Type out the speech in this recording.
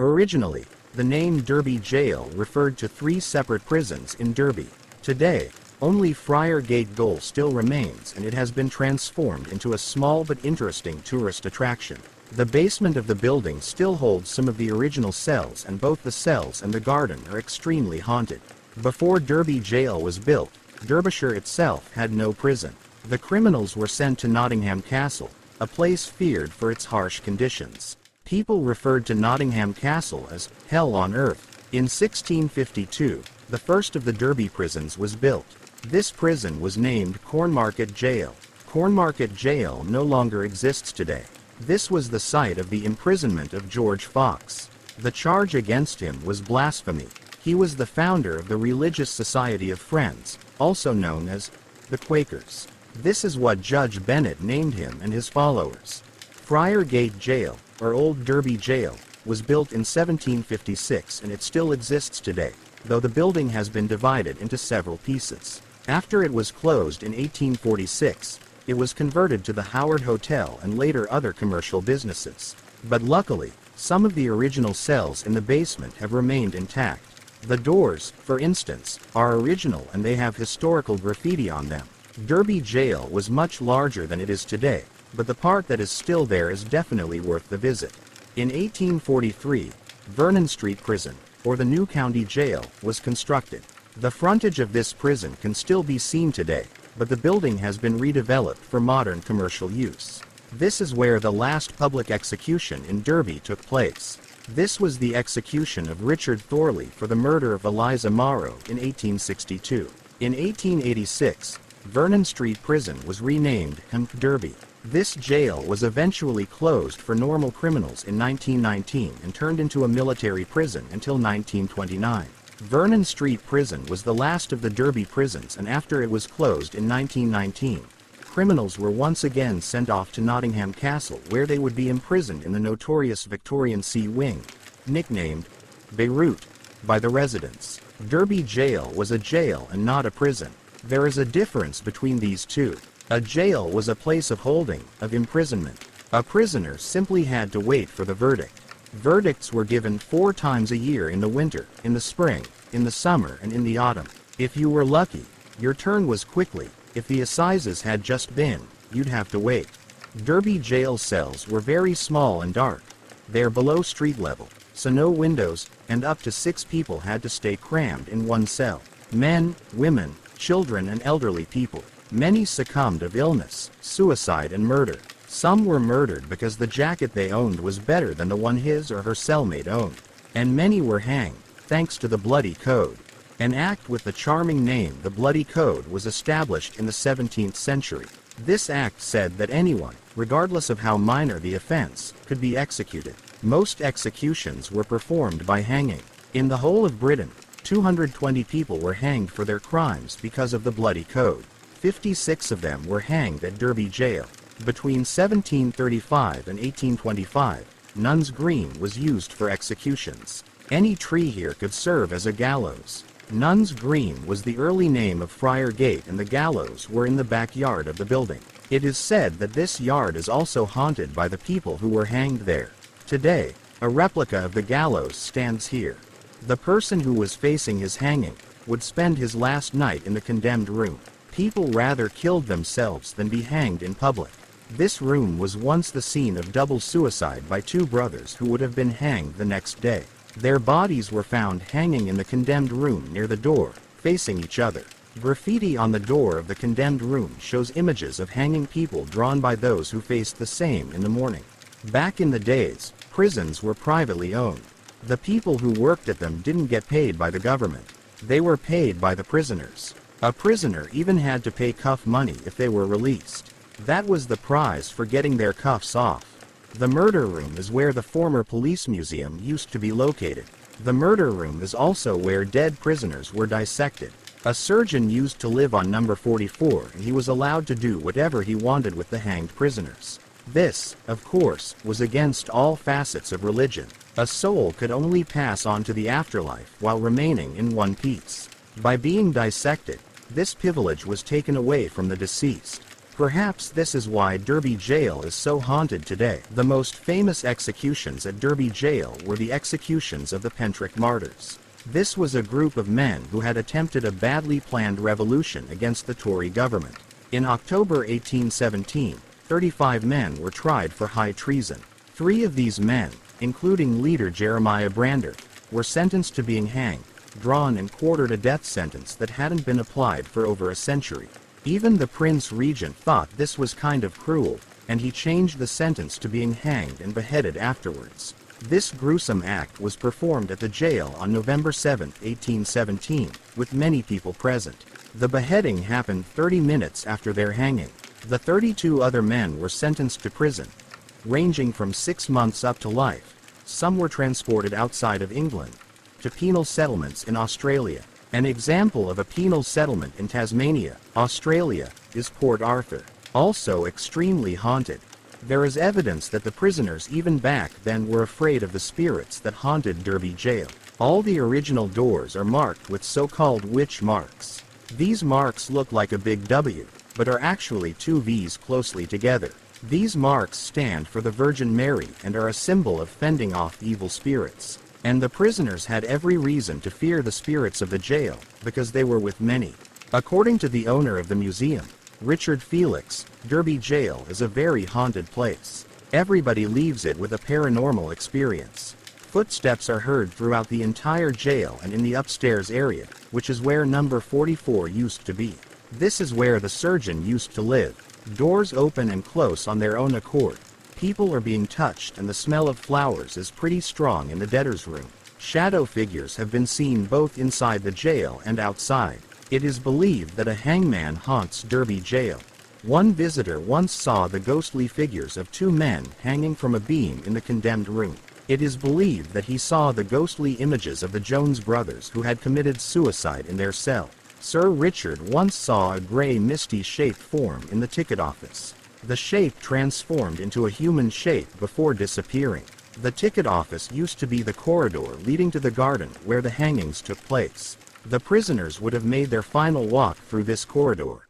Originally, the name Derby Jail referred to 3 separate prisons in Derby. Today, only Friar Gate Gaol still remains, and it has been transformed into a small but interesting tourist attraction. The basement of the building still holds some of the original cells, and both the cells and the garden are extremely haunted. Before Derby Jail was built, Derbyshire itself had no prison. The criminals were sent to Nottingham Castle, a place feared for its harsh conditions. People referred to Nottingham Castle as hell on earth. In 1652, the first of the Derby prisons was built. This prison was named Cornmarket Jail. Cornmarket Jail no longer exists today. This was the site of the imprisonment of George Fox. The charge against him was blasphemy. He was the founder of the Religious Society of Friends, also known as the Quakers. This is what Judge Bennett named him and his followers. Friar Gate Jail, or Old Derby Jail, was built in 1756, and it still exists today, though the building has been divided into several pieces. After it was closed in 1846, it was converted to the Howard Hotel and later other commercial businesses. But luckily, some of the original cells in the basement have remained intact. The doors, for instance, are original and they have historical graffiti on them. Derby Jail was much larger than it is today, but the part that is still there is definitely worth the visit. In 1843, Vernon Street Prison, or the New County Jail, was constructed. The frontage of this prison can still be seen today, but the building has been redeveloped for modern commercial use. This is where the last public execution in Derby took place. This was the execution of Richard Thorley for the murder of Eliza Morrow in 1862. In 1886, Vernon Street Prison was renamed Derby. This jail was eventually closed for normal criminals in 1919 and turned into a military prison until 1929. Vernon Street Prison was the last of the Derby prisons, and after it was closed in 1919, criminals were once again sent off to Nottingham Castle, where they would be imprisoned in the notorious Victorian Sea Wing, nicknamed Beirut by the residents. Derby Jail was a jail and not a prison. There is a difference between these two. A jail was a place of holding, of imprisonment. A prisoner simply had to wait for the verdict. Verdicts were given 4 times a year: in the winter, in the spring, in the summer, and in the autumn. If you were lucky, your turn was quickly. If the assizes had just been, you'd have to wait. Derby jail cells were very small and dark. They're below street level, so no windows, and up to 6 people had to stay crammed in one cell. Men, women, children, and elderly people. Many succumbed of illness, suicide, and murder. Some were murdered because the jacket they owned was better than the one his or her cellmate owned. And many were hanged, thanks to the Bloody Code. An act with the charming name the Bloody Code was established in the 17th century. This act said that anyone, regardless of how minor the offense, could be executed. Most executions were performed by hanging. In the whole of Britain, 220 people were hanged for their crimes because of the Bloody Code. 56 of them were hanged at Derby Jail. Between 1735 and 1825, Nuns' Green was used for executions. Any tree here could serve as a gallows. Nuns' Green was the early name of Friar Gate, and the gallows were in the backyard of the building. It is said that this yard is also haunted by the people who were hanged there. Today, a replica of the gallows stands here. The person who was facing his hanging would spend his last night in the condemned room. People rather killed themselves than be hanged in public. This room was once the scene of double suicide by 2 brothers who would have been hanged the next day. Their bodies were found hanging in the condemned room near the door, facing each other. Graffiti on the door of the condemned room shows images of hanging people drawn by those who faced the same in the morning. Back in the days, prisons were privately owned. The people who worked at them didn't get paid by the government. They were paid by the prisoners. A prisoner even had to pay cuff money if they were released. That was the prize for getting their cuffs off. The murder room is where the former police museum used to be located. The murder room is also where dead prisoners were dissected. A surgeon used to live on number 44, and he was allowed to do whatever he wanted with the hanged prisoners. This, of course, was against all facets of religion. A soul could only pass on to the afterlife while remaining in one piece. By being dissected, this privilege was taken away from the deceased. Perhaps this is why Derby Jail is so haunted today. The most famous executions at Derby Jail were the executions of the Pentrick Martyrs. This was a group of men who had attempted a badly planned revolution against the Tory government. In October 1817, 35 men were tried for high treason. 3 of these men, including leader Jeremiah Brander, were sentenced to being hanged, drawn and quartered, a death sentence that hadn't been applied for over a century. Even the Prince Regent thought this was kind of cruel, and he changed the sentence to being hanged and beheaded afterwards. This gruesome act was performed at the jail on November 7, 1817, with many people present. The beheading happened 30 minutes after their hanging. The 32 other men were sentenced to prison, ranging from 6 months up to life. Some were transported outside of England, to penal settlements in Australia. An example of a penal settlement in Tasmania, Australia, is Port Arthur, also extremely haunted. There is evidence that the prisoners even back then were afraid of the spirits that haunted Derby Jail. All the original doors are marked with so-called witch marks. These marks look like a big W, but are actually 2 V's closely together. These marks stand for the Virgin Mary and are a symbol of fending off evil spirits. And the prisoners had every reason to fear the spirits of the jail, because they were with many. According to the owner of the museum, Richard Felix, Derby Jail is a very haunted place. Everybody leaves it with a paranormal experience. Footsteps are heard throughout the entire jail and in the upstairs area, which is where number 44 used to be. This is where the surgeon used to live. Doors open and close on their own accord. People are being touched and the smell of flowers is pretty strong in the debtor's room. Shadow figures have been seen both inside the jail and outside. It is believed that a hangman haunts Derby Jail. One visitor once saw the ghostly figures of 2 men hanging from a beam in the condemned room. It is believed that he saw the ghostly images of the Jones brothers who had committed suicide in their cell. Sir Richard once saw a gray misty shaped form in the ticket office. The shape transformed into a human shape before disappearing. The ticket office used to be the corridor leading to the garden where the hangings took place. The prisoners would have made their final walk through this corridor.